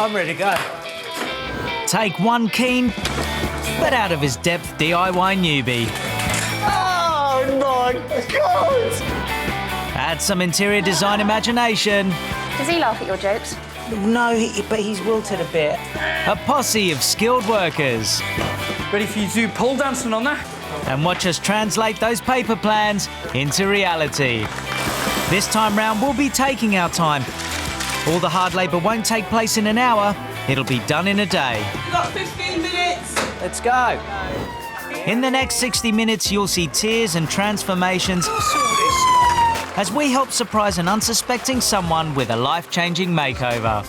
I'm ready to go. Take one keen, but out of his depth DIY newbie. Oh my God! Add some interior design imagination. Does he laugh at your jokes? No, but he's wilted a bit. A posse of skilled workers. Ready for you to do pole dancing on that? And watch us translate those paper plans into reality. This time round, we'll be taking our time. All the hard labour won't take place in an hour. It'll be done in a day. You've got 15 minutes. Let's go. In the next 60 minutes, you'll see tears and transformations as we help surprise an unsuspecting someone with a life-changing makeover.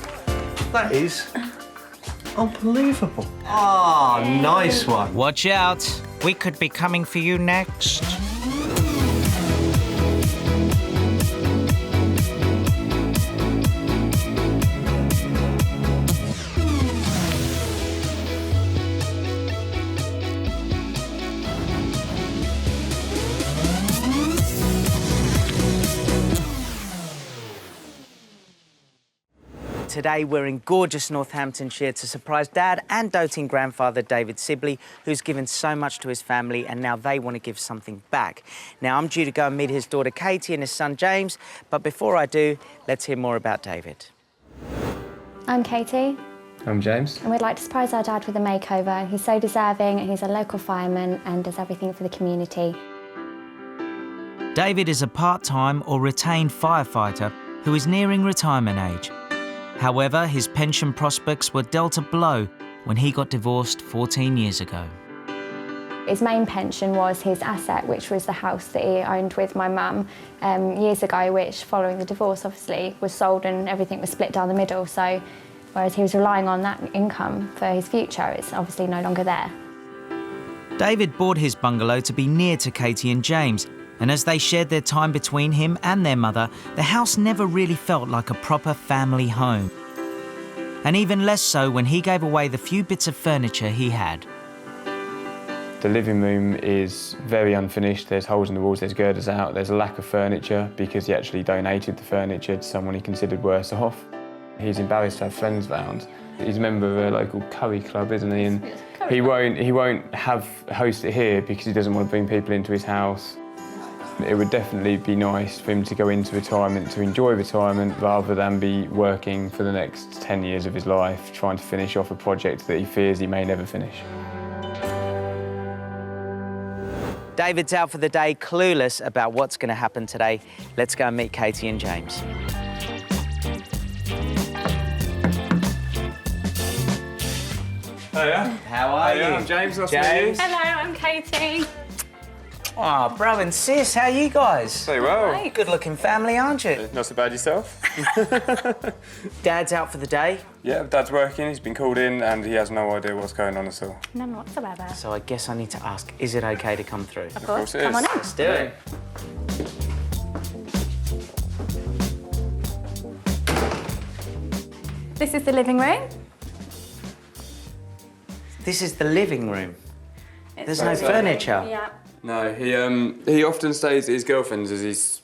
That is unbelievable. Ah, nice one. Watch out, we could be coming for you next. Today we're in gorgeous Northamptonshire to surprise Dad and doting grandfather David Sibley, who's given so much to his family and now they want to give something back. Now I'm due to go and meet his daughter Katie and his son James, but before I do, let's hear more about David. I'm Katie, I'm James. and we'd like to surprise our dad with a makeover. He's so deserving, he's a local fireman and does everything for the community. David is a part-time or retained firefighter who is nearing retirement age. However, his pension prospects were dealt a blow when he got divorced 14 years ago. His main pension was his asset, which was the house that he owned with my mum years ago, which, following the divorce, obviously, was sold and everything was split down the middle. So, whereas he was relying on that income for his future, it's obviously no longer there. David bought his bungalow to be near to Katie and James, and as they shared their time between him and their mother, the house never really felt like a proper family home. And even less so when he gave away the few bits of furniture he had. The living room is very unfinished. There's holes in the walls, there's girders out, there's a lack of furniture because he actually donated the furniture to someone he considered worse off. He's embarrassed to have friends round. He's a member of a local curry club, isn't he? And he won't host it here because he doesn't want to bring people into his house. It would definitely be nice for him to go into retirement, to enjoy retirement, rather than be working for the next 10 years of his life, trying to finish off a project that he fears he may never finish. David's out for the day, clueless about what's going to happen today. Let's go and meet Katie and James. Hiya. How are you? I'm James, nice to meet you. Hello, I'm Katie. Oh, bro and sis, how are you guys? Very well. Good-looking family, aren't you? Not so bad yourself? Dad's out for the day, Yeah, Dad's working, he's been called in and he has no idea what's going on at all. None whatsoever. so I guess I need to ask, is it okay to come through? Of course it Come is. on in. Let's do it. This is the living room. This is the living room. There's no so. furniture. Yeah. No, he often stays at his girlfriend's as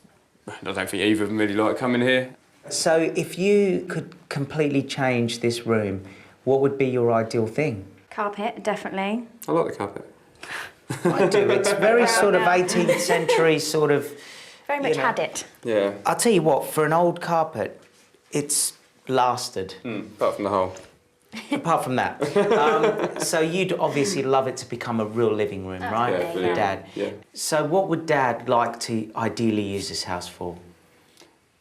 I don't think either of them really like coming here. So if you could completely change this room, what would be your ideal thing? Carpet, definitely. I like the carpet. I do. It's very sort of 18th century sort of... Very much know. had it. Yeah. I'll tell you what, for an old carpet, it's lasted. Apart from the hole. Apart from that. So you'd obviously love it to become a real living room, right? Yeah, For yeah. Dad. Yeah. So what would Dad like to ideally use this house for?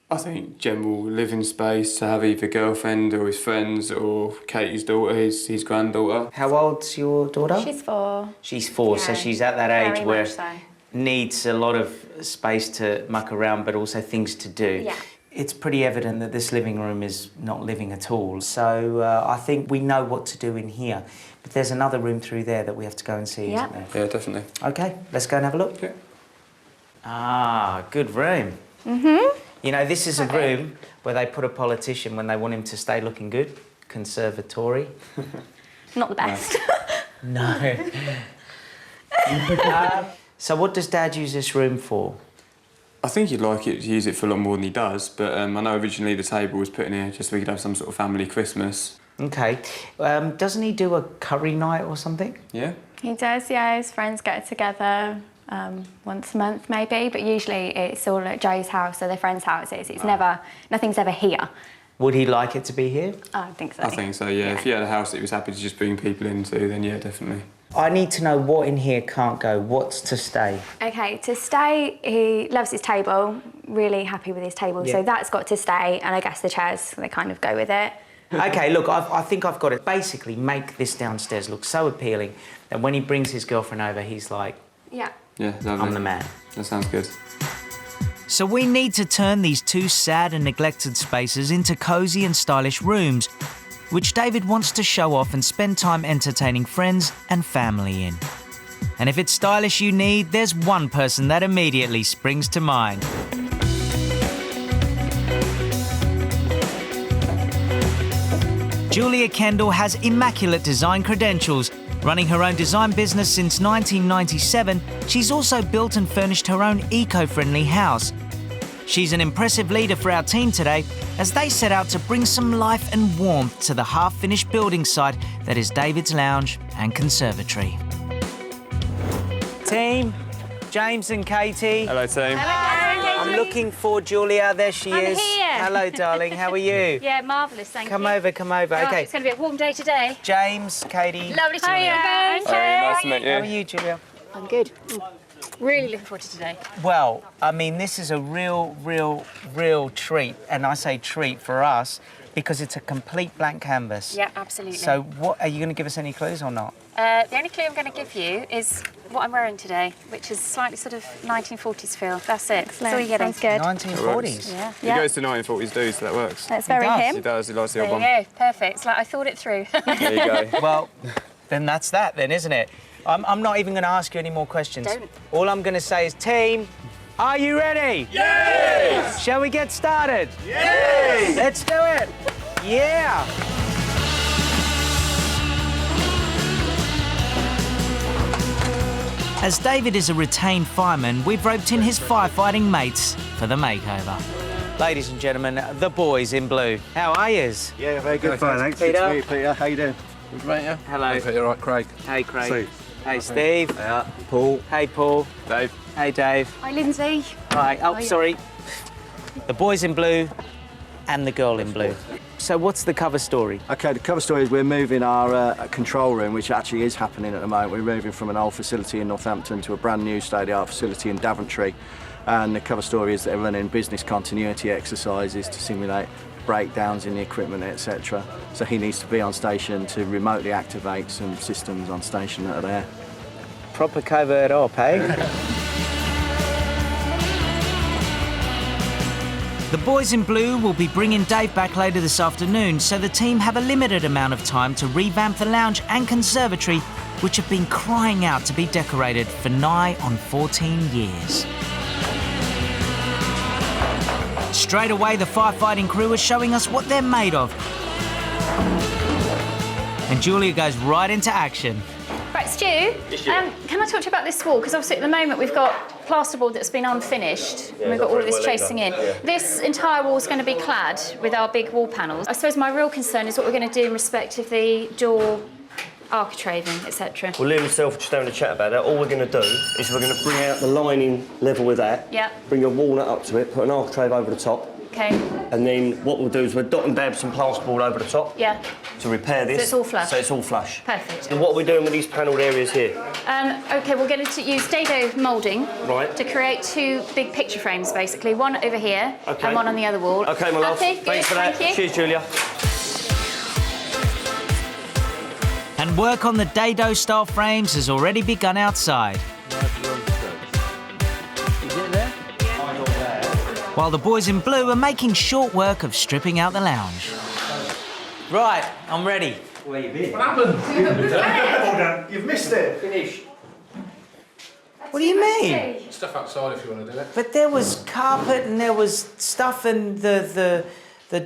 I think general living space to have either girlfriend or his friends or Katie's daughter, his granddaughter. How old's your daughter? She's 4. She's 4, so Yeah, she's at that age very where much so. needs a lot of space to muck around, but also things to do. Yeah. It's pretty evident that this living room is not living at all. So I think we know what to do in here. But there's another room through there that we have to go and see, Yeah. isn't there? Yeah, definitely. OK, let's go and have a look. Yeah. Ah, good room. Mm-hmm. You know, this is a room where they put a politician when they want him to stay looking good. Conservatory. Not the best. No. So what does Dad use this room for? I think he'd like it to use it for a lot more than he does, but I know originally the table was put in here just so we could have some sort of family Christmas. Okay. Doesn't he do a curry night or something? Yeah. He does, yeah. His friends get together once a month maybe, but usually it's all at Joe's house or their friends' houses. It's never, nothing's ever here. Would he like it to be here? I think so. I think so, yeah. If he had a house that he was happy to just bring people into, then yeah, definitely. I need to know what in here can't go. What's to stay? Okay, to stay, he loves his table, really happy with his table, Yeah. so that's got to stay, and I guess the chairs, they kind of go with it. Okay, look, I think I've got it. Basically, make this downstairs look so appealing that when he brings his girlfriend over, he's like, Yeah. Yeah, lovely. I'm the man. That sounds good. So we need to turn these two sad and neglected spaces into cosy and stylish rooms, which David wants to show off and spend time entertaining friends and family in. And if it's stylish you need, there's one person that immediately springs to mind. Julia Kendall has immaculate design credentials. Running her own design business since 1997, she's also built and furnished her own eco-friendly house. She's an impressive leader for our team today as they set out to bring some life and warmth to the half-finished building site that is David's lounge and conservatory. Team, James and Katie. Hello, team. I'm looking for Julia. There she is. here. Hello, darling. How are you? Yeah, marvellous, thank Come you. over, come over. Oh, Okay. It's going to be a warm day today. James, Katie. Lovely to meet you. Hey, nice to meet How are you. you, Julia? I'm good. Really looking forward to today. Well, I mean, this is a real treat. And I say treat for us because it's a complete blank canvas. Yeah, absolutely. So what, are you going to give us any clues or not? The only clue I'm going to give you is what I'm wearing today, which is slightly sort of 1940s feel. That's it. That's all you're getting. Sounds good. 1940s. Yeah. He goes to 1940s do, so that works. That's very does. him. He does, he likes the There old you one. go. Perfect. It's like I thought it through. There you go. Well, then that's that then, isn't it? I'm not even going to ask you any more questions. Don't. All I'm going to say is, team, are you ready? Yes! Shall we get started? Yes! Let's do it. Yeah! As David is a retained fireman, we've roped in his firefighting mates for the makeover. Ladies and gentlemen, the boys in blue. How are yous? Yeah, very good. Fine, thanks. Peter. Good to meet you, Peter. How you doing? Good, mate, yeah? Hello. Peter, right, Craig. Hey, Craig. Steve. Hey, Steve. Yeah, Paul. Hey, Paul. Dave. Hey, Dave. Hi, Lindsay. Hi. Oh, sorry. The boys in blue and the girl in blue. So what's the cover story? Okay, the cover story is we're moving our control room, which actually is happening at the moment. We're moving from an old facility in Northampton to a brand new state-of-the-art facility in Daventry. And the cover story is that they're running business continuity exercises to simulate breakdowns in the equipment, etc. So he needs to be on station to remotely activate some systems on station that are there. Proper covert op, eh? The boys in blue will be bringing Dave back later this afternoon, so the team have a limited amount of time to revamp the lounge and conservatory, which have been crying out to be decorated for nigh on 14 years. Straight away, the firefighting crew are showing us what they're made of. And Julia goes right into action. Right, Stu, can I talk to you about this wall? Because obviously at the moment we've got plasterboard that's been unfinished and we've got all of this chasing in. This entire wall is going to be clad with our big wall panels. I suppose my real concern is what we're going to do in respect of the door architraving, etc. Well, Liam and myself are just having a chat about that. All we're going to do is we're going to bring out the lining level with that. Yeah. Bring a walnut up to it, put an architrave over the top. Okay. And then what we'll do is we'll dot and dab some plasterboard over the top. Yeah. To repair this. So it's all flush? So it's all flush. Perfect. And what we're doing with these panelled areas here? Okay, we're going to use dado moulding Right. to create two big picture frames, basically. One over here Okay. and one on the other wall. Okay, my love. Happy? Good, Thanks for that. thank you. Cheers, Julia. And work on the dado-style frames has already begun outside. While the boys in blue are making short work of stripping out the lounge. Right, I'm ready. What happened? You've missed it. Finished. What do you mean? Stuff outside if you want to do it. But there was carpet and there was stuff and the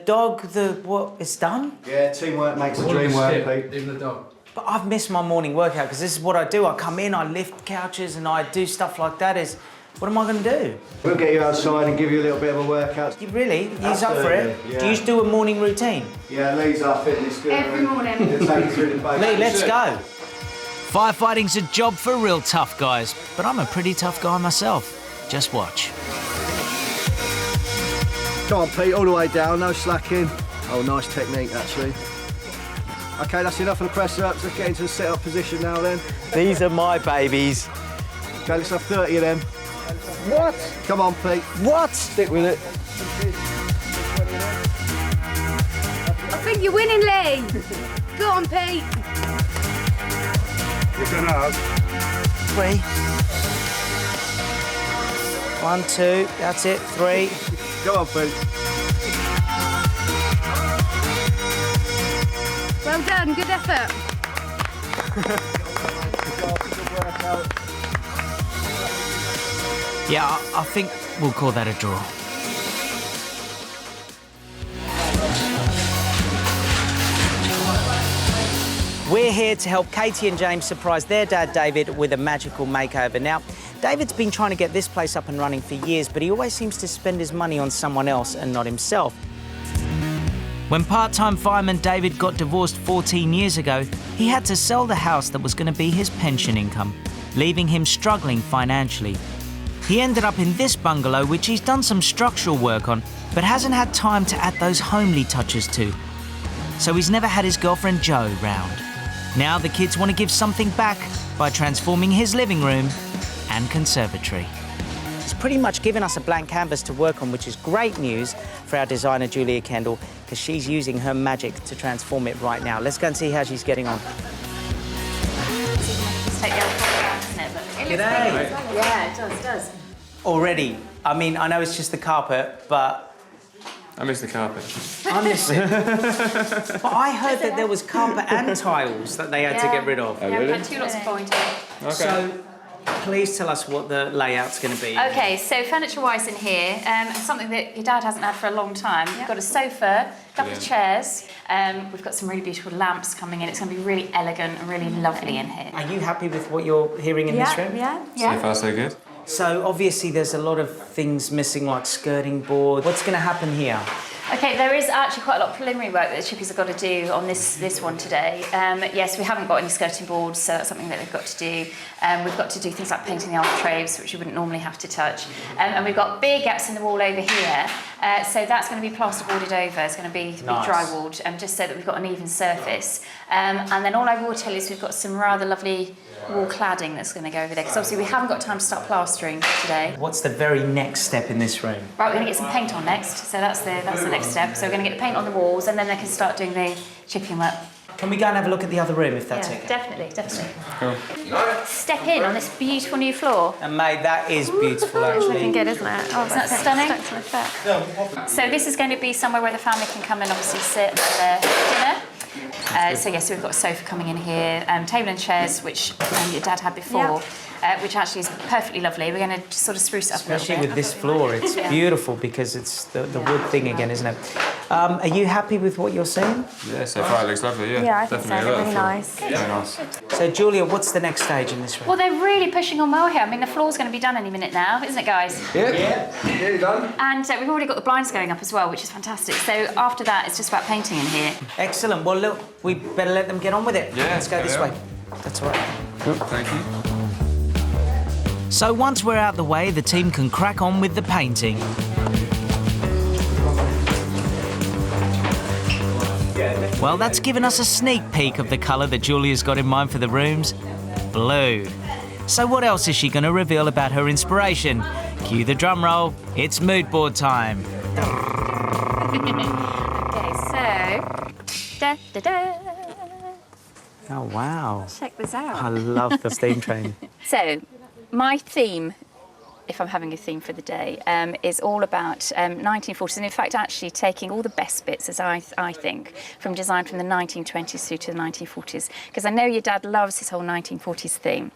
dog, what, it's done? Yeah, teamwork makes the dream work, Pete. Even the dog. But I've missed my morning workout because this is what I do. I come in, I lift couches and I do stuff like that. What am I going to do? We'll get you outside and give you a little bit of a workout. You really? He's up for it? Absolutely, yeah. Do you do a morning routine? Yeah, Lee's our fitness guru. Every morning. He'll take you through the basics. Lee, let's go. Firefighting's a job for real tough guys, but I'm a pretty tough guy myself. Just watch. Come on, Pete, all the way down, no slacking. Oh, nice technique, actually. OK, that's enough of the press-ups. Let's get into the sit-up position now, then. These are my babies. OK, let's have 30 of them. What? Come on, Pete. What? Stick with it. I think you're winning, Lee. Go on, Pete. You're gonna have. 3. 1, 2, that's it, 3. Go on, Pete. Well done, good effort. Yeah, I think we'll call that a draw. We're here to help Katie and James surprise their dad, David, with a magical makeover. Now, David's been trying to get this place up and running for years, but he always seems to spend his money on someone else and not himself. When part-time fireman David got divorced 14 years ago, he had to sell the house that was going to be his pension income, leaving him struggling financially. He ended up in this bungalow, which he's done some structural work on, but hasn't had time to add those homely touches to. So he's never had his girlfriend Jo round. Now the kids want to give something back by transforming his living room and conservatory. He's pretty much given us a blank canvas to work on, which is great news for our designer, Julia Kendall, because she's using her magic to transform it right now. Let's go and see how she's getting on. G'day. Yeah, it does. Already, I mean, I know it's just the carpet, but... I miss the carpet. I miss it. But I heard that there was carpet and tiles that they had to get rid of. Oh, really? We've had 2 lots of flooring today. Okay. So, please tell us what the layout's going to be. Okay, so furniture-wise in here, something that your dad hasn't had for a long time. We've got a sofa, a couple of chairs. We've got some really beautiful lamps coming in. It's going to be really elegant and really lovely in here. Are you happy with what you're hearing in this room? Yeah. So far, so good. So obviously there's a lot of things missing, like skirting board. What's going to happen here? Okay, there is actually quite a lot of preliminary work that the chippies have got to do on this one today. Yes, we haven't got any skirting boards, so that's something that they've got to do. We've got to do things like painting the architraves, which you wouldn't normally have to touch. And we've got big gaps in the wall over here, so that's going to be plasterboarded over. It's going to be drywalled, just so that we've got an even surface. And then all I will tell you is we've got some rather lovely wall cladding that's going to go over there, because obviously we haven't got time to start plastering today. What's the very next step in this room? Right, we're going to get some paint on next, so that's the next step. So we're going to get the paint on the walls, and then they can start doing the chipping work. Can we go and have a look at the other room, if that's Yeah, okay? definitely. Cool. Step in on this beautiful new floor. And mate, that is beautiful, actually. Looking good, isn't it? Oh, Isn't that stunning? So this is going to be somewhere where the family can come and obviously sit and have their dinner. So we've got a sofa coming in here, table and chairs, which your dad had before, which actually is perfectly lovely. We're going to sort of spruce it up a little bit. Especially with this floor, it's beautiful because it's the wood thing again, isn't it? Are you happy with what you're seeing? Yeah, so far it looks lovely, yeah. Yeah, I think so. Really nice. Very nice. So, Julia, what's the next stage in this room? Well, they're really pushing on well here. I mean, the floor's going to be done any minute now, isn't it, guys? Yeah, done. And we've already got the blinds going up as well, which is fantastic. So after that, it's just about painting in here. Excellent. Well, look, we better let them get on with it. Yeah, let's go this yeah. way. That's all right. Cool, thank you. So once we're out the way, the team can crack on with the painting. Well, that's given us a sneak peek of the colour that Julia's got in mind for the rooms. Blue. So what else is she going to reveal about her inspiration? Cue the drum roll. It's mood board time. Okay, so... Oh, wow. Check this out. I love the steam train. So, my theme, if I'm having a theme for the day, is all about 1940s, and in fact actually taking all the best bits, as I think, from design from the 1920s through to the 1940s, because I know your dad loves his whole 1940s theme,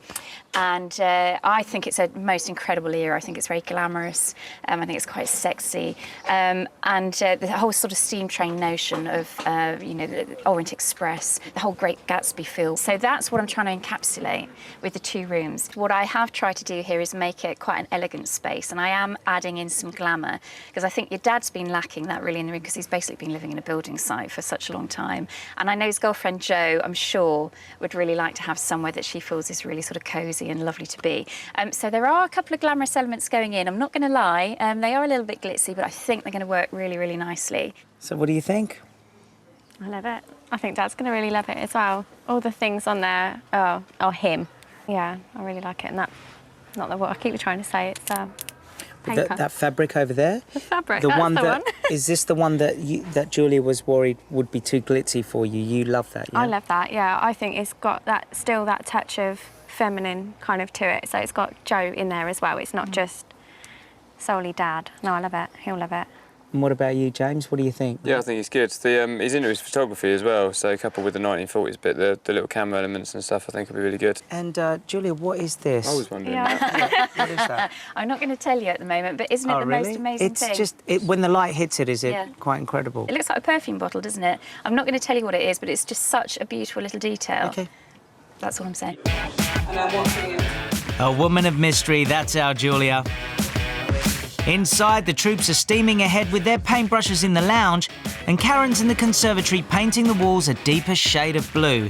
and I think it's a most incredible era. I think it's very glamorous, I think it's quite sexy, and the whole sort of steam train notion of, the Orient Express, the whole Great Gatsby feel. So that's what I'm trying to encapsulate with the 2 rooms. What I have tried to do here is make it quite an elegant elegant space, and I am adding in some glamour, because I think your dad's been lacking that really in the room, because he's basically been living in a building site for such a long time. And I know his girlfriend Jo, I'm sure, would really like to have somewhere that she feels is really sort of cosy and lovely to be. So there are a couple of glamorous elements going in. I'm not going to lie, they are a little bit glitzy, but I think they're going to work really, really nicely. So what do you think? I love it. I think Dad's going to really love it as well. All the things on there are him. Yeah, I really like it. And that's not the word I keep trying to say. It's paper. That fabric over there? The fabric, the that's one the that, one. Is this the one that Julia was worried would be too glitzy for you? You love that, yeah? I love that, yeah. I think it's got still that touch of feminine kind of to it. So it's got Jo in there as well. It's not just solely Dad. No, I love it. He'll love it. And what about you, James? What do you think? Yeah, I think it's good. He's into his photography as well, so coupled with the 1940s bit, the little camera elements and stuff, I think will be really good. And Julia, what is this? I was wondering Yeah. that. What is that? I'm not going to tell you at the moment, but isn't it the most amazing It's thing? just, when the light hits it, is it quite incredible? It looks like a perfume bottle, doesn't it? I'm not going to tell you what it is, but it's just such a beautiful little detail. Okay. That's all I'm saying. And I'm watching it. A woman of mystery, that's our Julia. Inside, the troops are steaming ahead with their paintbrushes in the lounge, and Karen's in the conservatory painting the walls a deeper shade of blue.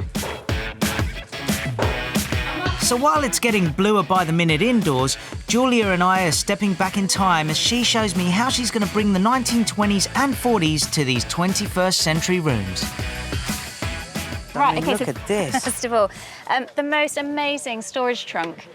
So while it's getting bluer by the minute indoors, Julia and I are stepping back in time as she shows me how she's going to bring the 1920s and 40s to these 21st century rooms. Right, look at this. First of all, the most amazing storage trunk.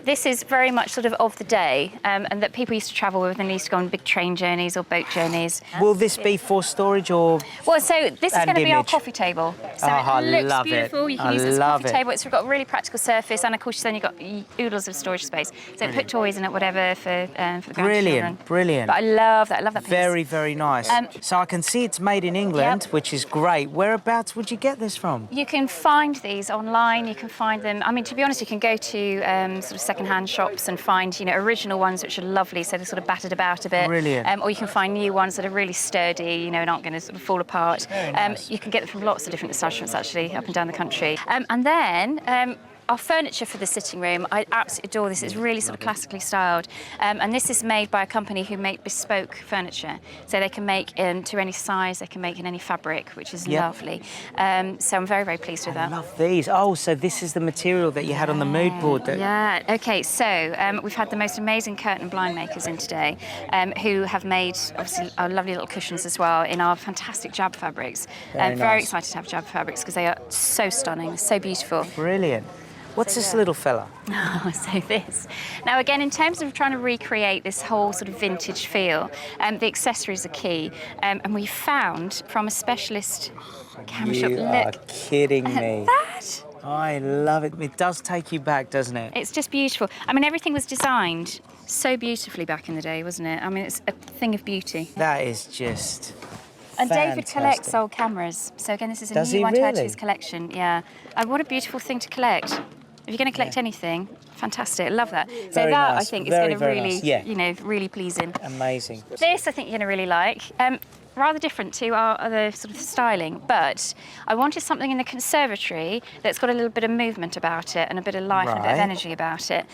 This is very much sort of the day, and that people used to travel with, and they used to go on big train journeys or boat journeys. Will this be for storage or...? Well, so this is and going to be our image? coffee table. So I it looks love it. beautiful. You can I use it as a love coffee it. table. It's got a really practical surface, and of course then you've got oodles of storage space. So put toys in it, whatever, for the grandchildren. Brilliant, brilliant. But I love that. I love that piece. Very, very nice. So I can see it's made in England, which is great. Whereabouts would you get this from? You can find these online. You can find them. I mean, to be honest, you can go to sort of second-hand shops and find, original ones which are lovely, so they're sort of battered about a bit. Brilliant. Or you can find new ones that are really sturdy, and aren't going to sort of fall apart. Very nice. You can get them from lots of different establishments, actually, up and down the country. And then our furniture for the sitting room, I absolutely adore this. It's really sort of classically styled. And this is made by a company who make bespoke furniture. So they can make to any size, they can make in any fabric, which is lovely. So I'm very, very pleased with that. I love these. Oh, so this is the material that you had on the mood board. Yeah, OK, so we've had the most amazing curtain blind makers in today, who have made, obviously, our lovely little cushions as well in our fantastic jab fabrics. Very excited to have jab fabrics because they are so stunning, so beautiful. Brilliant. What's this little fella? So this. Now, again, in terms of trying to recreate this whole sort of vintage feel, the accessories are key. And we found from a specialist camera shop. You are kidding me. That? I love it. It does take you back, doesn't it? It's just beautiful. I mean, everything was designed so beautifully back in the day, wasn't it? I mean, it's a thing of beauty. That is just... And David fantastic. collects old cameras. So again, this is a Does new he one to add to really? his collection. Yeah. And what a beautiful thing to collect. If you're going to collect anything, fantastic. I love that. So Very that, nice. I think, Very, is going to very really, nice. really pleasing. Amazing. This, I think you're going to really like. Rather different to our other sort of styling, but I wanted something in the conservatory that's got a little bit of movement about it and a bit of life and a bit of Right. energy about it.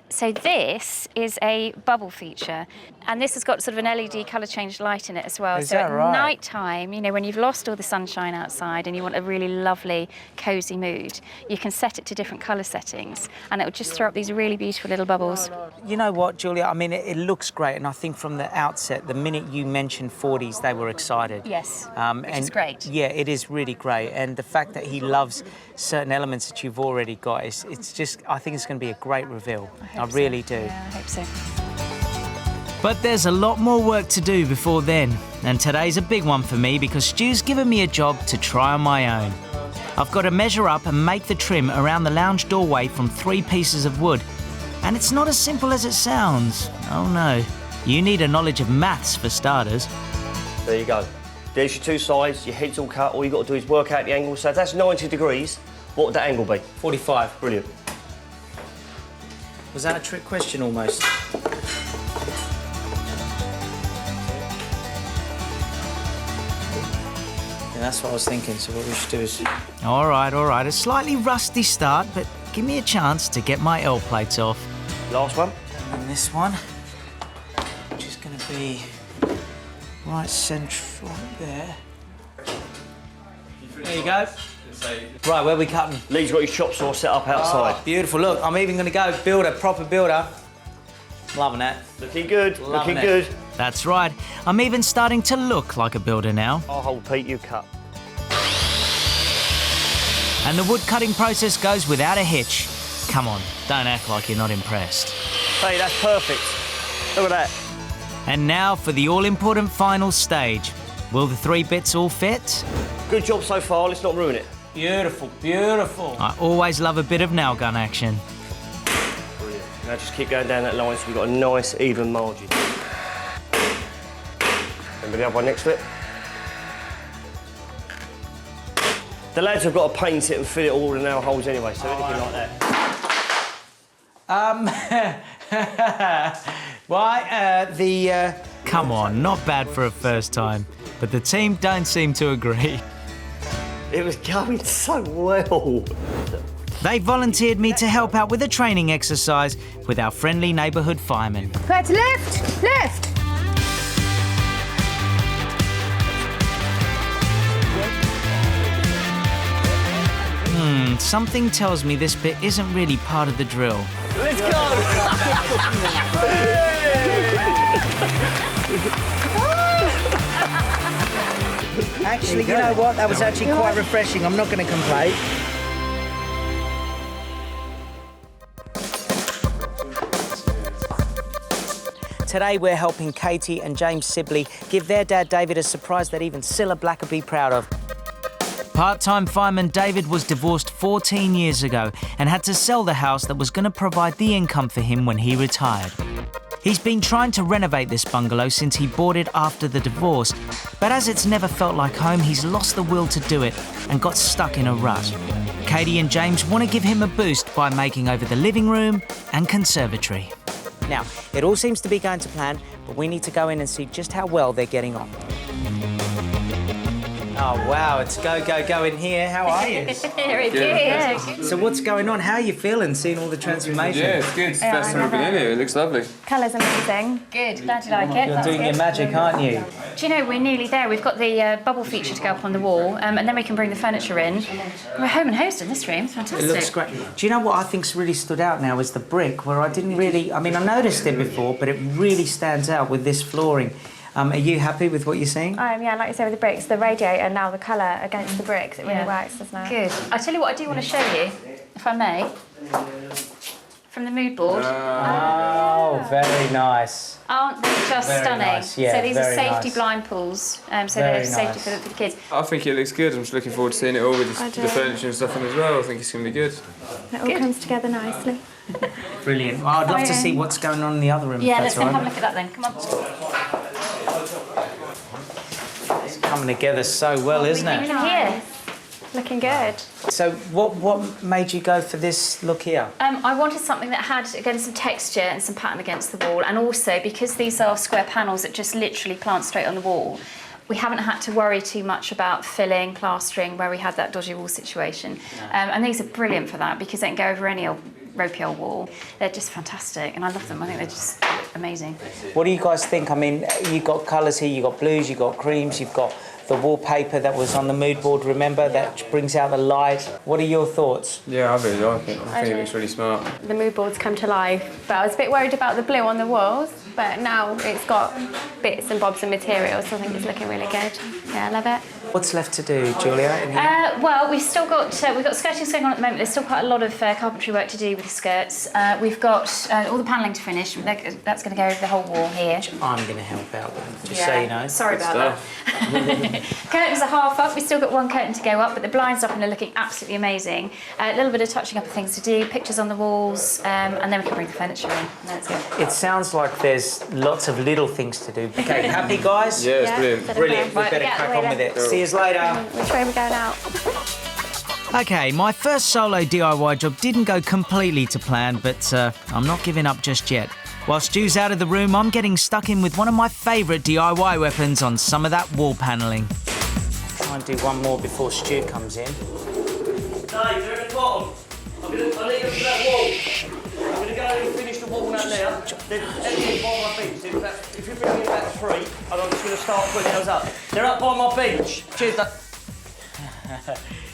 So this is a bubble feature, and this has got sort of an LED colour change light in it as well. Is So that at right? night time, when you've lost all the sunshine outside and you want a really lovely, cosy mood, you can set it to different colour settings, and it will just throw up these really beautiful little bubbles. You know what, Julia? I mean, it looks great, and I think from the outset, the minute you mentioned 40s, they were excited. Yes, which is and great. Yeah, it is really great, and the fact that he loves certain elements that you've already got, it's just, I think it's going to be a great reveal. I really do. Yeah, I hope so. But there's a lot more work to do before then, and today's a big one for me because Stu's given me a job to try on my own. I've got to measure up and make the trim around the lounge doorway from 3 pieces of wood. And it's not as simple as it sounds. Oh no, you need a knowledge of maths for starters. There you go. There's your 2 sides, your head's all cut, all you've got to do is work out the angle. So if that's 90 degrees, what would that angle be? 45. Brilliant. Was that a trick question almost? Yeah, that's what I was thinking, so what we should do is... All right, a slightly rusty start, but give me a chance to get my L plates off. Last one. And this one, which is going to be right central there. There you go. Right, where are we cutting? Lee's got his chop saw set up outside. Oh, beautiful. Look, I'm even going to go builder, proper builder. Loving that. Looking good, Loving looking it. good. That's right. I'm even starting to look like a builder now. I'll hold Pete, you cut. And the wood cutting process goes without a hitch. Come on, don't act like you're not impressed. Hey, that's perfect. Look at that. And now for the all-important final stage. Will the 3 bits all fit? Good job so far, let's not ruin it. Beautiful, beautiful. I always love a bit of nail gun action. Brilliant. Now just keep going down that line so we've got a nice, even margin. Remember the other one next to it? The lads have got to paint it and fill it all the nail holes anyway, so anything like that. Come on, not bad for a first time. But the team don't seem to agree. It was going so well. They volunteered me to help out with a training exercise with our friendly neighbourhood firemen. Right, left, left. Something tells me this bit isn't really part of the drill. Let's go! Actually, you know what? That was actually quite refreshing. I'm not going to complain. Today we're helping Katie and James Sibley give their dad David a surprise that even Cilla Black would be proud of. Part-time fireman David was divorced 14 years ago and had to sell the house that was going to provide the income for him when he retired. He's been trying to renovate this bungalow since he bought it after the divorce, but as it's never felt like home, he's lost the will to do it and got stuck in a rut. Katie and James want to give him a boost by making over the living room and conservatory. Now, it all seems to be going to plan, but we need to go in and see just how well they're getting on. Oh, wow, it's go, go, go in here. How are you? Very good. So what's going on? How are you feeling, seeing all the transformation? Yeah, it's good. It's the first time I've been in here. It looks lovely. Colour's amazing. Good, glad you like it. You're That's doing good. your magic, aren't you? Do you know, we're nearly there. We've got the bubble feature to go up on the wall, and then we can bring the furniture in. We're home and host in this room. It's fantastic. It looks great. Do you know what I think's really stood out now is the brick, where I didn't really... I mean, I noticed it before, but it really stands out with this flooring. Are you happy with what you're seeing? Yeah, like you say with the bricks, the radiator and now the colour against the bricks, it really works, doesn't it? Good. I tell you what, I do want to show you, if I may, from the mood board. Oh, very nice. Aren't they just Very stunning? nice, yeah, so these are very safety nice. blind pools, so Very they're safety nice. for the kids. I think it looks good. I'm just looking forward to seeing it all with the furniture and stuff in as well. I think it's going to be good. It all comes together nicely. Brilliant. Well, I'd love to see what's going on in the other room. Yeah, if let's that's go all have a right. look at that then. Come on. It's coming together so well, isn't it? Here. Looking good. So what made you go for this look here? I wanted something that had, again, some texture and some pattern against the wall, and also because these are square panels that just literally plant straight on the wall, we haven't had to worry too much about filling, plastering, where we had that dodgy wall situation. And these are brilliant for that because they can go over any old ropey old wall. They're just fantastic, and I love them. I think they're just amazing. What do you guys think? I mean, you've got colours here, you've got blues, you've got creams, you've got the wallpaper that was on the mood board, remember, that brings out the light. What are your thoughts? Yeah, I really like it. I think it looks really smart. The mood boards come to life, but I was a bit worried about the blue on the walls, but now it's got bits and bobs and materials, so I think it's looking really good. Yeah, I love it. What's left to do, Julia? in here? Well, we've still got we've got skirting going on at the moment. There's still quite a lot of carpentry work to do with the skirts. We've got all the panelling to finish. That's going to go over the whole wall here. I'm going to help out, just so you know. Sorry about that. Curtains are half up. We've still got one curtain to go up, but the blinds up and they're looking absolutely amazing. A little bit of touching up of things to do, pictures on the walls, and then we can bring the furniture in. That's good. It sounds like there's lots of little things to do. Okay, happy guys? Yeah, it's brilliant. Brilliant. We Right, better get crack away on with then. it. See you later. Which way are we going out? Okay, my first solo DIY job didn't go completely to plan, but I'm not giving up just yet. While Stu's out of the room, I'm getting stuck in with one of my favourite DIY weapons on some of that wall panelling. Try and do one more before Stu comes in. Dave, you're at the bottom. I need you for that wall. I'm going to go and finish the wall out now. Then everything by my bench. If you bring me about 3, and I'm just going to start putting those up. They're up by my bench. Cheers.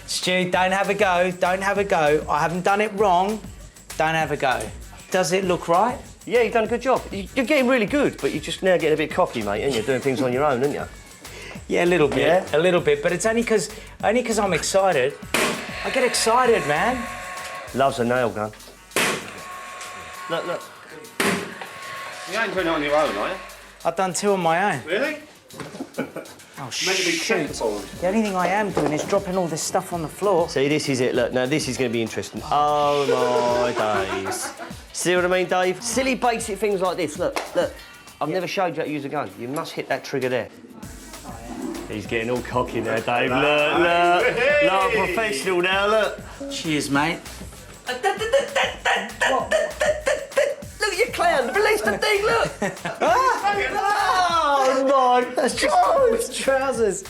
Stu, don't have a go. Don't have a go. I haven't done it wrong. Don't have a go. Does it look right? Yeah, you've done a good job. You're getting really good, but you're just now getting a bit cocky, mate, and you're doing things on your own, aren't you? Yeah, a little bit. Yeah? A little bit, but it's only because I'm excited. I get excited, man. Loves a nail gun. Look. You ain't doing it on your own, are you? I've done 2 on my own. Really? Oh, Meant to be shoot. checkerboard. The only thing I am doing is dropping all this stuff on the floor. See, this is it. Look, now this is going to be interesting. Oh, my days. See what I mean, Dave? Silly basic things like this. Look. I've never showed you how to use a gun. You must hit that trigger there. He's getting all cocky now, Dave. Look. Like a professional now, look. Cheers, mate. Look at your clown. Release the thing, look. Oh, my That's just his trousers.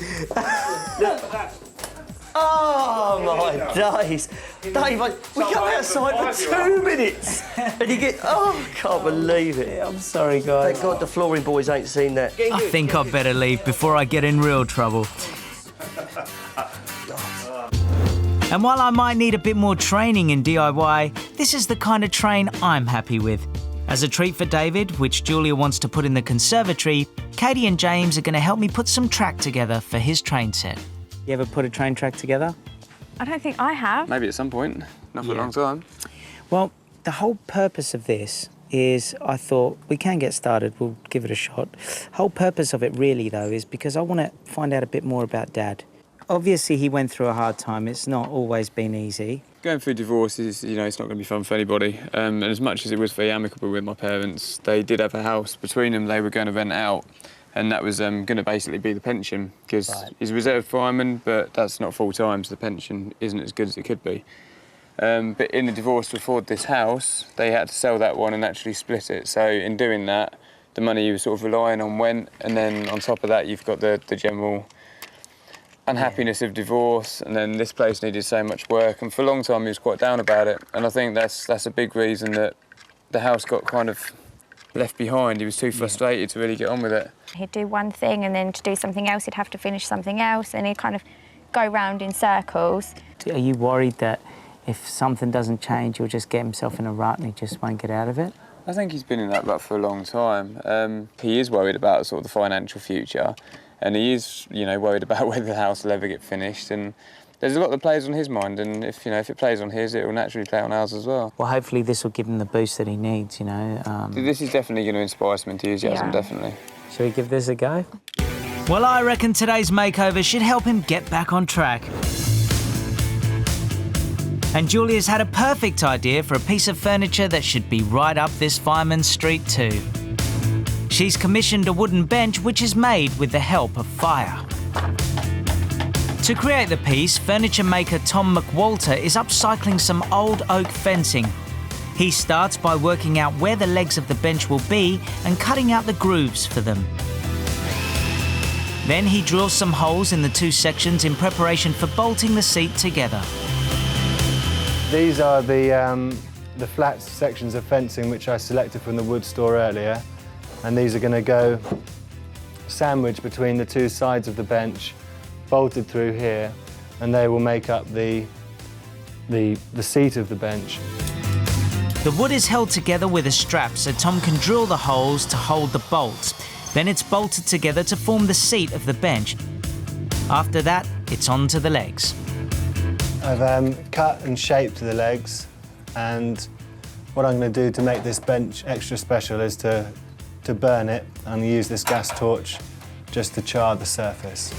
Oh, my days. Dave, we come outside for 2 minutes and you get... Oh, I can't believe it. Yeah, I'm sorry, guys. Thank God the flooring boys ain't seen that. I think I'd better leave before I get in real trouble. And while I might need a bit more training in DIY, this is the kind of train I'm happy with. As a treat for David, which Julia wants to put in the conservatory, Katie and James are going to help me put some track together for his train set. You ever put a train track together? I don't think I have. Maybe at some point, not for a long time. Well, the whole purpose of this is I thought we can get started, we'll give it a shot. Whole purpose of it really, though, is because I want to find out a bit more about Dad. Obviously, he went through a hard time. It's not always been easy. Going through divorce is, it's not going to be fun for anybody. And as much as it was very amicable with my parents, they did have a house between them they were going to rent out. And that was going to basically be the pension, because he's a reserve fireman, but that's not full-time, so the pension isn't as good as it could be. But in the divorce to afford this house, they had to sell that one and actually split it. So in doing that, the money you were sort of relying on went, and then on top of that, you've got the general unhappiness of divorce, and then this place needed so much work, and for a long time he was quite down about it. And I think that's a big reason that the house got kind of left behind. He was too frustrated to really get on with it. He'd do one thing and then to do something else he'd have to finish something else, and he'd kind of go round in circles. Are you worried that if something doesn't change, he'll just get himself in a rut and he just won't get out of it? I think he's been in that rut for a long time. He is worried about sort of the financial future, and he is, worried about whether the house will ever get finished. And there's a lot that plays on his mind, and if it plays on his, it will naturally play on ours as well. Well, hopefully this will give him the boost that he needs, This is definitely going to inspire some enthusiasm, definitely. Shall we give this a go? Well, I reckon today's makeover should help him get back on track. And Julia's had a perfect idea for a piece of furniture that should be right up this fireman's street too. She's commissioned a wooden bench which is made with the help of fire. To create the piece, furniture maker Tom McWalter is upcycling some old oak fencing. He starts by working out where the legs of the bench will be and cutting out the grooves for them. Then he drills some holes in the 2 sections in preparation for bolting the seat together. These are the flat sections of fencing which I selected from the wood store earlier, and these are going to go sandwiched between the 2 sides of the bench, bolted through here, and they will make up the seat of the bench. The wood is held together with a strap so Tom can drill the holes to hold the bolts. Then it's bolted together to form the seat of the bench. After that, it's on to the legs. I've cut and shaped the legs, and what I'm going to do to make this bench extra special is to burn it and use this gas torch just to char the surface.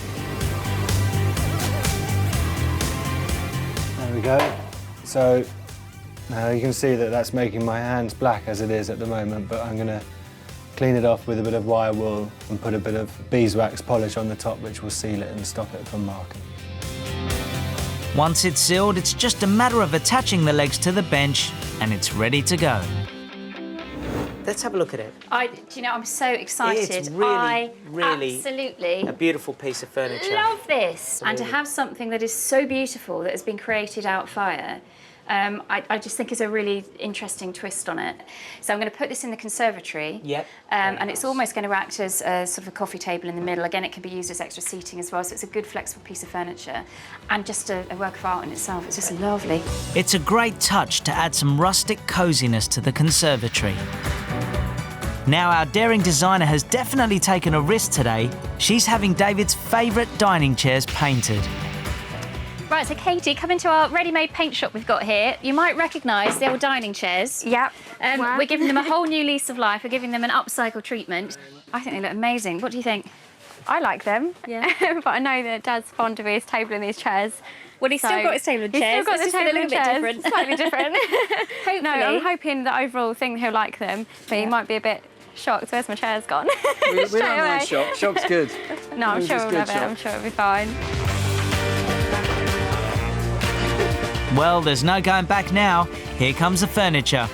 There we go. So now you can see that that's making my hands black as it is at the moment, but I'm going to clean it off with a bit of wire wool and put a bit of beeswax polish on the top, which will seal it and stop it from marking. Once it's sealed, it's just a matter of attaching the legs to the bench and it's ready to go. Let's have a look at it. I'm so excited. It's really absolutely a beautiful piece of furniture. Love this. And to Absolutely. have something that is so beautiful that has been created out fire I just think is a really interesting twist on it. So I'm going to put this in the conservatory. Yep. And it's almost going to act as a sort of a coffee table in the middle. Again, it can be used as extra seating as well, so it's a good flexible piece of furniture and just a work of art in itself. It's just lovely. It's a great touch to add some rustic coziness to the conservatory. Now our daring designer has definitely taken a risk today. She's having David's favourite dining chairs painted. Right, so Katie, come into our ready-made paint shop we've got here. You might recognise the old dining chairs. Yep. We're giving them a whole new lease of life. We're giving them an upcycle treatment. I think they look amazing. What do you think? I like them. Yeah. But I know that Dad's fond of his table and these chairs. Well, he's still got his table and chairs. He's still got It's the just a table little and bit chairs. different. Slightly different. Hopefully. No, I'm hoping that overall thing he'll like them, but he might be a bit shocked. Where's my chairs gone? We don't Straight away. mind shock. Shock's good. No, I'm sure we'll love it. I'm sure it'll be fine. Well, there's no going back now. Here comes the furniture.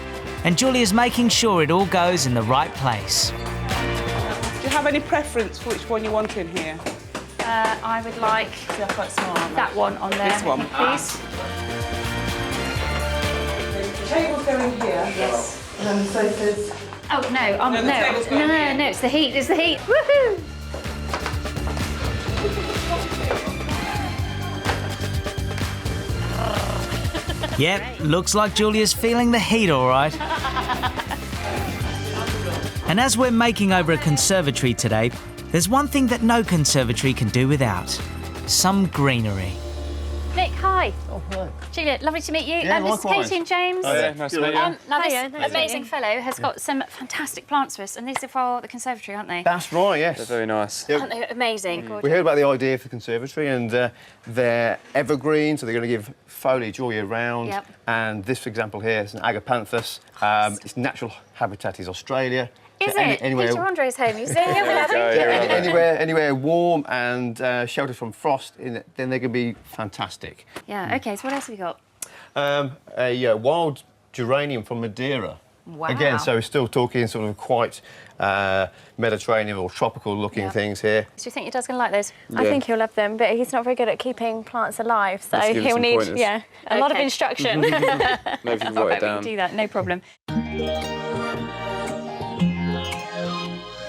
And Julia's making sure it all goes in the right place. Do you have any preference for which one you want in here? I would like They're quite small, aren't they? that one on there. This one? Please. The tables go in here. Yes. And then the sofas. Oh, no, No, the table's got it here. no, it's the heat, it's the heat. Woohoo! Yep, looks like Julia's feeling the heat all right. And as we're making over a conservatory today, there's one thing that no conservatory can do without. Some greenery. Nick, hi. Oh, hi. Julia, lovely to meet you. Yeah, this is likewise. Katie and James. Oh, yeah, nice to meet you. Now, this Hiya, nice to meet amazing you. fellow has got some fantastic plants for us, and these are for the conservatory, aren't they? That's right, yes. They're very nice. Aren't they amazing? We heard about the idea for the conservatory, and they're evergreen, so they're going to give foliage all year round. Yep. And this, for example, here is an agapanthus. Its natural habitat is Australia. Is So it? anywhere, Peter Andre's home, you see? He'll be lovely. anywhere warm and sheltered from frost, then they're going to be fantastic. Yeah, OK, so what else have we got? A wild geranium from Madeira. Wow. Again, so we're still talking sort of quite Mediterranean or tropical-looking Yeah. things here. Do you think your dad's going to like those? I think he'll love them, but he's not very good at keeping plants alive, so Let's give him he'll some need pointers. a lot of Okay. instruction. Maybe you can All write right, it we can down. do that, no problem.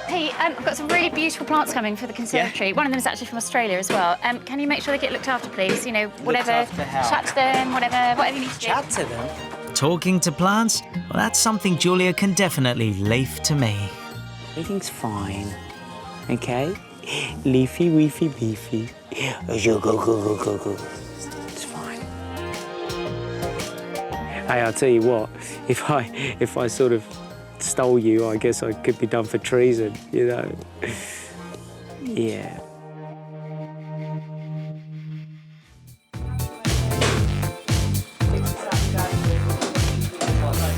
Pete, I've got some really beautiful plants coming for the conservatory. One of them is actually from Australia as well. Can you make sure they get looked after, please? You know, whatever, after how? chat to them, whatever you need to do. Chat to them. Talking to plants? Well, that's something Julia can definitely leave to me. Everything's fine, okay? Leafy, weefy, beefy. It's fine. Hey, I'll tell you what. If I sort of stole you, I guess I could be done for treason. You know. Yeah.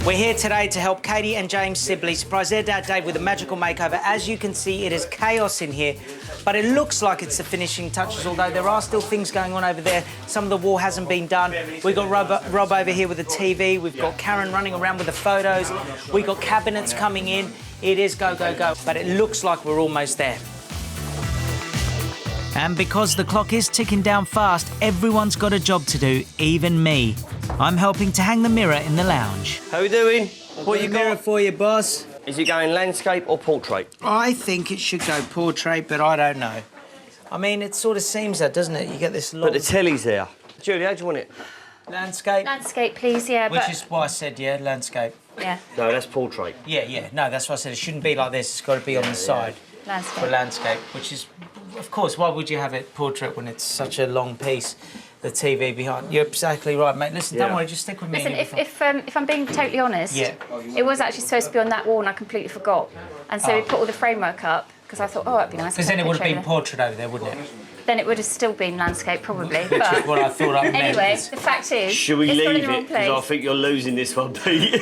We're here today to help Katie and James Sibley surprise their dad Dave with a magical makeover. As you can see, it is chaos in here, but it looks like it's the finishing touches, although there are still things going on over there. Some of the wall hasn't been done. We've got Rob over here with the TV. We've got Karen running around with the photos. We've got cabinets coming in. It is go, go, go, but it looks like we're almost there. And because the clock is ticking down fast, everyone's got a job to do, even me. I'm helping to hang the mirror in the lounge. How we doing? What you Mirror got? for you, boss. Is it going landscape or portrait? I think it should go portrait, but I don't know. I mean, it sort of seems that, doesn't it? You get this long But the telly's there. Julie, how do you want it? landscape, Landscape, please, yeah. which but, is why I said, yeah, landscape. Yeah, No, that's portrait. Yeah. No, that's why I said it shouldn't be like this. It's got to be on the side for landscape. landscape, which is, of course, why would you have it portrait when it's such a long piece? The TV behind. You're exactly right, mate. Listen, don't Yeah. worry, just stick with me. Listen, and you'll be fine. if I'm being totally honest, Yeah. it was actually supposed to be on that wall and I completely forgot. And so we put all the framework up because I thought, oh, that'd be nice. Because to then it take a would have been picture portrait over there, wouldn't it? over. Then it would have still been landscape, probably. Which is But what I thought I meant. anyway, the fact is, Should we it's not in leave the wrong it? Because I place. think you're losing this one, Pete.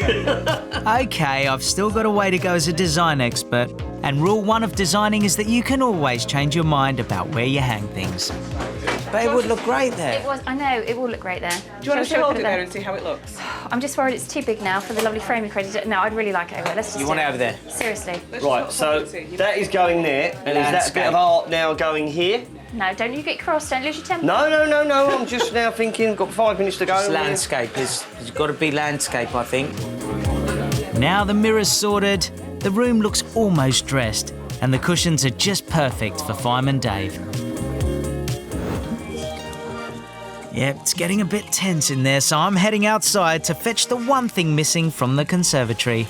OK, I've still got a way to go as a design expert. And rule one of designing is that you can always change your mind about where you hang things. But it would look great there. It was. I know it will look great there. Do you want us to Shall we hold put it there and see how it looks? I'm just worried it's too big now for the lovely frame you created. No, I'd really like it over there. Let's just You do want it over there? Seriously. Right, so that is going there, and is that bit of art now going here? No, don't you get cross, don't lose your temper. No, I'm just now thinking, got 5 minutes to go. Just landscape, it's got to be landscape, I think. Now the mirror's sorted, the room looks almost dressed, and the cushions are just perfect for Fireman Dave. Yep, it's getting a bit tense in there, so I'm heading outside to fetch the one thing missing from the conservatory.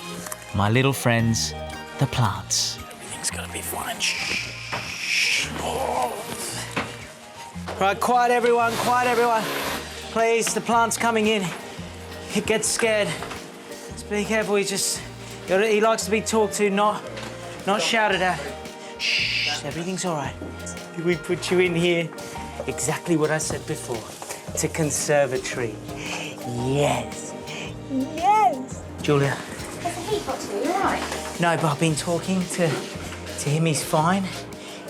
My little friends, the plants. Everything's gonna be fine. Shh. Right, quiet everyone, please. The plant's coming in. He gets scared. Just be careful. He likes to be talked to, not shouted at. Shh. Everything's all right. We put you in here. Exactly what I said before. It's a conservatory. Yes. Julia. There's a heat got to you, all right? No, but I've been talking to him. He's fine.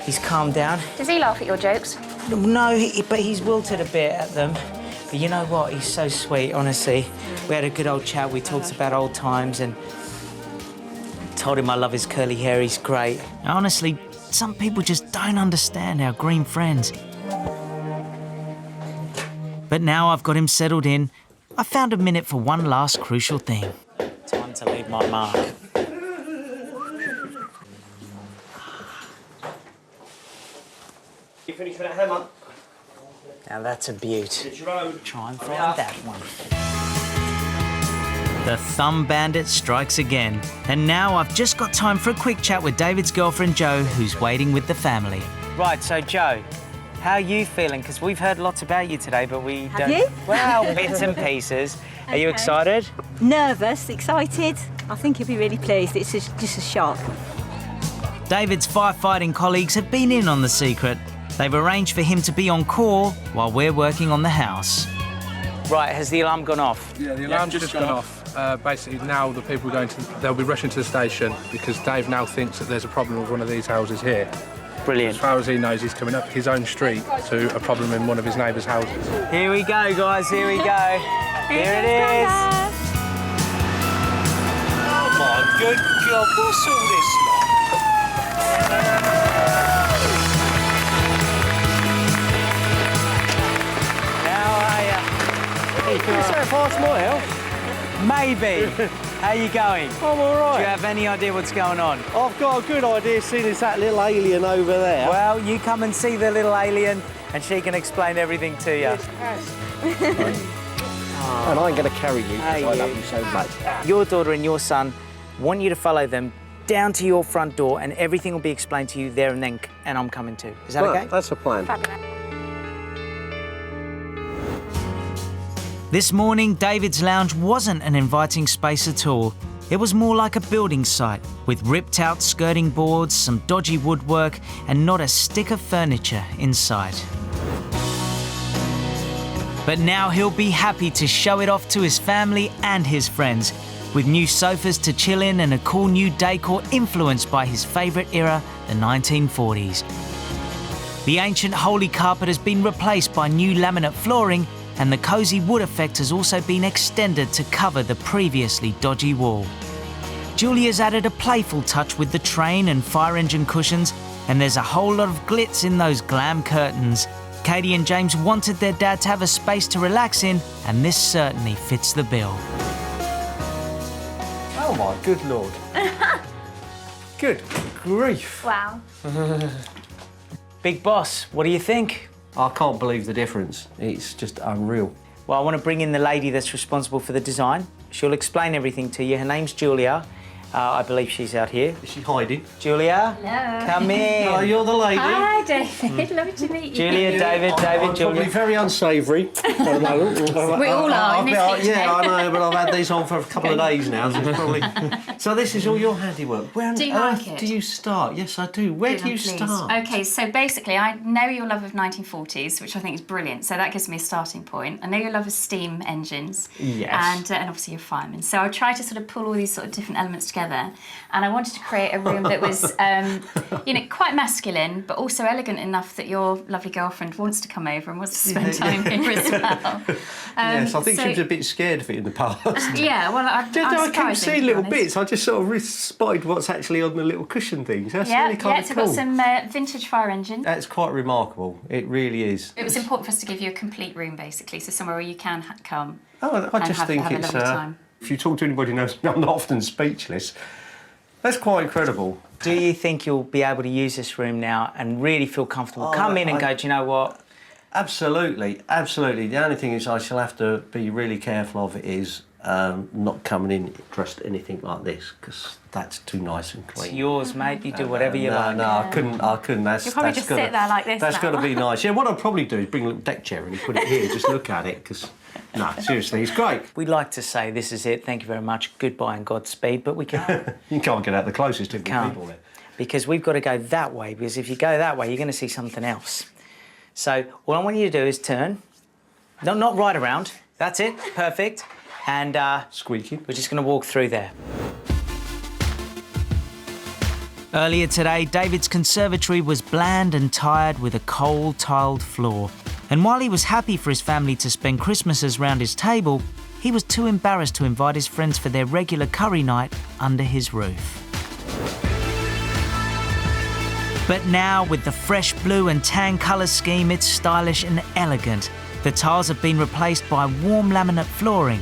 He's calmed down. Does he laugh at your jokes? No, but he's wilted a bit at them. But you know what? He's so sweet, honestly. We had a good old chat. We talked about old times and told him I love his curly hair. He's great. Honestly, some people just don't understand our green friends. But now I've got him settled in, I found a minute for one last crucial thing. Time to leave my mark. You finished with that hammer? Now that's a beaut. Try and find that one. The thumb bandit strikes again. And now I've just got time for a quick chat with David's girlfriend Jo, who's waiting with the family. Right, so Jo, how are you feeling? Because we've heard lots about you today, but we don't... you? Well, bits and pieces. Are you excited? Nervous, excited. I think he'll be really pleased. It's just a shock. David's firefighting colleagues have been in on the secret. They've arranged for him to be on call while we're working on the house. Right, has the alarm gone off? Yeah, the alarm's just gone off. Basically, now the people they'll be rushing to the station because Dave now thinks that there's a problem with one of these houses here. Brilliant. As far as he knows, he's coming up his own street to a problem in one of his neighbours' houses. Here we go, guys, here we go. Here it is. Oh my good God, what's all this lot? Maybe. How you going? I'm all right. Do you have any idea what's going on? I've got a good idea, seeing as that little alien over there. Well, you come and see the little alien and she can explain everything to you. And I'm going to carry you because I love you so much. Your daughter and your son want you to follow them down to your front door and everything will be explained to you there and then, and I'm coming too. Is that okay? That's a plan. This morning, David's lounge wasn't an inviting space at all. It was more like a building site, with ripped out skirting boards, some dodgy woodwork, and not a stick of furniture in sight. But now he'll be happy to show it off to his family and his friends, with new sofas to chill in and a cool new decor influenced by his favourite era, the 1940s. The ancient holy carpet has been replaced by new laminate flooring, and the cosy wood effect has also been extended to cover the previously dodgy wall. Julia's added a playful touch with the train and fire engine cushions, and there's a whole lot of glitz in those glam curtains. Katie and James wanted their dad to have a space to relax in, and this certainly fits the bill. Oh my good Lord. Good grief. Wow. Big boss, what do you think? I can't believe the difference. It's just unreal. Well, I want to bring in the lady that's responsible for the design. She'll explain everything to you. Her name's Julia. I believe she's out here. Is she hiding? Julia? Hello. Come in. Oh, you're the lady. Hi, David. Lovely to meet you. Julia, David, I'm Julia. probably very unsavoury at the moment. We all are in this kitchen. Yeah, I know, but I've had these on for a couple of days now, so it's probably... So this is all your handiwork. Where Do on you earth like it? do you start? Yes, I do. Where do you start? Okay, so basically, I know your love of 1940s, which I think is brilliant, so that gives me a starting point. I know your love of steam engines. Yes. And obviously you're firemen. So I tried to sort of pull all these sort of different elements together, and I wanted to create a room that was, you know, quite masculine, but also elegant enough that your lovely girlfriend wants to come over and wants to spend time here as well. Yes, I think so she'll a bit scared of it in the past. Yeah, well, I keep surprising, seeing to be little honest. bits. I just sort of spotted what's actually on the little cushion things. That's really kind of so cool. we've got some vintage fire engine. That's quite remarkable. It really is. It was important for us to give you a complete room, basically, so somewhere where you can come Oh, I and just think have a it's. lovely time. If you talk to anybody who knows me, I'm not often speechless. That's quite incredible. Do you think you'll be able to use this room now and really feel comfortable? Come in and go, do you know what? Absolutely, absolutely. The only thing is I shall have to be really careful of it is not coming in dressed anything like this, because that's too nice and clean. It's yours, mate. You do whatever you like. No, I couldn't. That's, You'll probably that's just gotta, sit there like this That's now. got to be nice. Yeah, what I'll probably do is bring a little deck chair and put it here, just look at it, because, no, seriously, it's great. We'd like to say this is it, thank you very much, goodbye and Godspeed, but we can't. You can't get out the closest to Can't. people there. Because we've got to go that way, because if you go that way, you're going to see something else. So all I want you to do is turn. No, not right around. That's it. Perfect. And squeaky. We're just going to walk through there. Earlier today, David's conservatory was bland and tired with a coal tiled floor. And while he was happy for his family to spend Christmases round his table, he was too embarrassed to invite his friends for their regular curry night under his roof. But now, with the fresh blue and tan colour scheme, it's stylish and elegant. The tiles have been replaced by warm laminate flooring,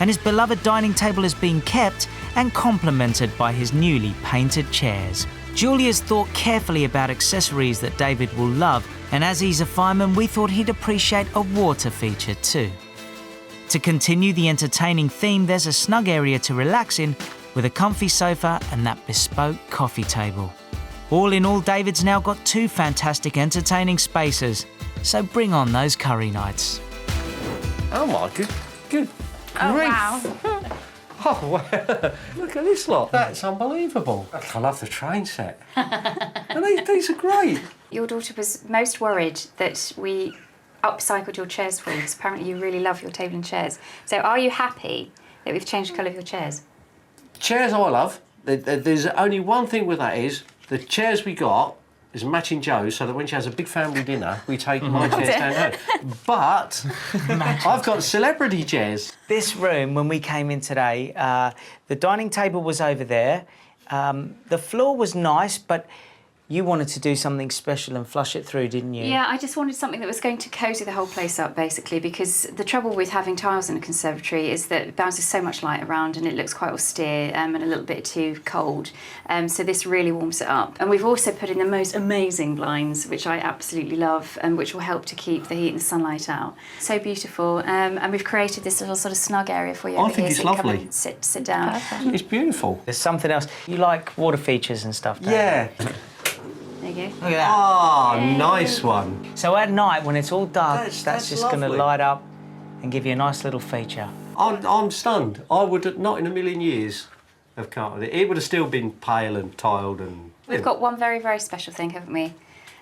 and his beloved dining table has been kept and complemented by his newly painted chairs. Julia's thought carefully about accessories that David will love, and as he's a fireman, we thought he'd appreciate a water feature too. To continue the entertaining theme, there's a snug area to relax in with a comfy sofa and that bespoke coffee table. All in all, David's now got 2 fantastic entertaining spaces, so bring on those curry nights. Oh my good grief. Wow. Oh, wow. Look at this lot. That's unbelievable. I love the train set. And these are great. Your daughter was most worried that we upcycled your chairs for you, because apparently you really love your table and chairs. So are you happy that we've changed the colour of your chairs? Chairs I love. There's only one thing with that is the chairs we got is matching Joe's, so that when she has a big family dinner, we take my chairs down her. But I've got celebrity chairs. This room, when we came in today, the dining table was over there. The floor was nice, but you wanted to do something special and flush it through, didn't you? Yeah, I just wanted something that was going to cosy the whole place up, basically, because the trouble with having tiles in a conservatory is that it bounces so much light around and it looks quite austere and a little bit too cold. So this really warms it up. And we've also put in the most amazing blinds, which I absolutely love, and which will help to keep the heat and the sunlight out. So beautiful. And we've created this little sort of snug area for you over I think here, it's so you can lovely. come and sit down. It's beautiful. There's something else. You like water features and stuff, don't you? Yeah. There you go. Look at that. Ah, nice one. So at night, when it's all dark, that's just going to lovely. light up and give you a nice little feature. I'm stunned. I would not in a million years have come up with it. It would have still been pale and tiled and... We've got one very, very special thing, haven't we,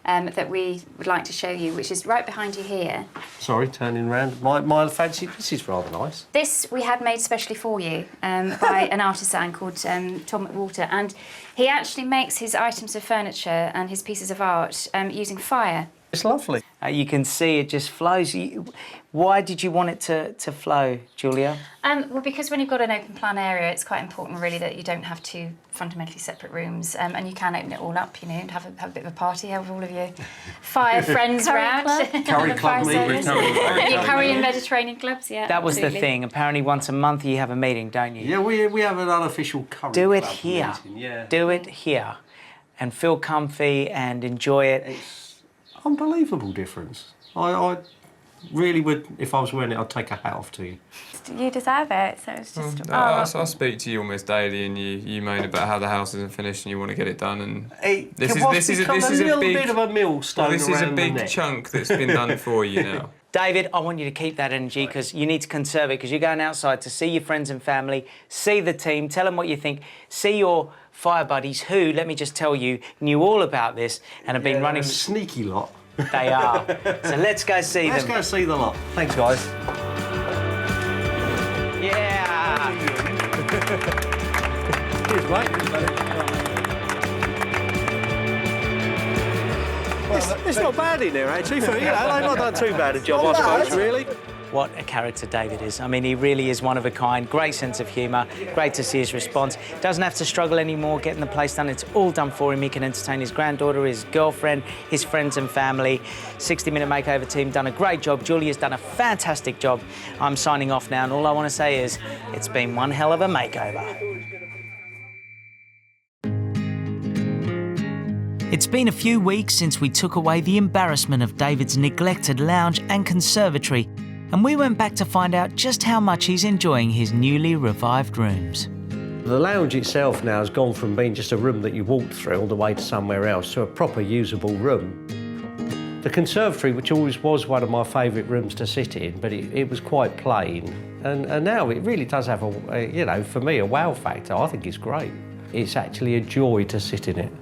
that we would like to show you, which is right behind you here. Sorry, turning round. My fancy... This is rather nice. This we had made specially for you by an artisan called Tom McWalter, and he actually makes his items of furniture and his pieces of art using fire. It's lovely. You can see it just flows. Why did you want it to flow, Julia? Well, because when you've got an open plan area, it's quite important, really, that you don't have 2 fundamentally separate rooms, and you can open it all up, you know, and have a bit of a party, have all of your fire friends round. Curry club meeting. Your curry and Mediterranean clubs, yeah. That was absolutely. the thing. Apparently once a month you have a meeting, don't you? Yeah, we have an unofficial curry Do it club here. meeting, yeah. Do it here. And feel comfy and enjoy it. It's unbelievable difference. I really would, if I was wearing it, I'd take a hat off to you. You deserve it, so it's just... I speak to you almost daily, and you moan about how the house isn't finished and you want to get it done. And this is a big bit of a millstone. This is a around the big neck. chunk that's been done for you now. David, I want you to keep that energy because you need to conserve it because you're going outside to see your friends and family, see the team, tell them what you think, see your fire buddies who, let me just tell you, knew all about this and have been running... A sneaky lot. They are. So let's go see them. Let's go see the lot. Thanks, guys. Yeah! Cheers, mate. It's not bad in there, actually. For, you know, they've not done too bad a job, I suppose, really. what a character David is. I mean, he really is one of a kind, great sense of humour, great to see his response. Doesn't have to struggle anymore getting the place done. It's all done for him. He can entertain his granddaughter, his girlfriend, his friends and family. 60-minute makeover team done a great job. Julia's done a fantastic job. I'm signing off now, and all I want to say is it's been one hell of a makeover. It's been a few weeks since we took away the embarrassment of David's neglected lounge and conservatory, and we went back to find out just how much he's enjoying his newly revived rooms. The lounge itself now has gone from being just a room that you walked through all the way to somewhere else to a proper usable room. The conservatory, which always was one of my favourite rooms to sit in, but it was quite plain, and now it really does have a, you know, for me, a wow factor. I think it's great. It's actually a joy to sit in it.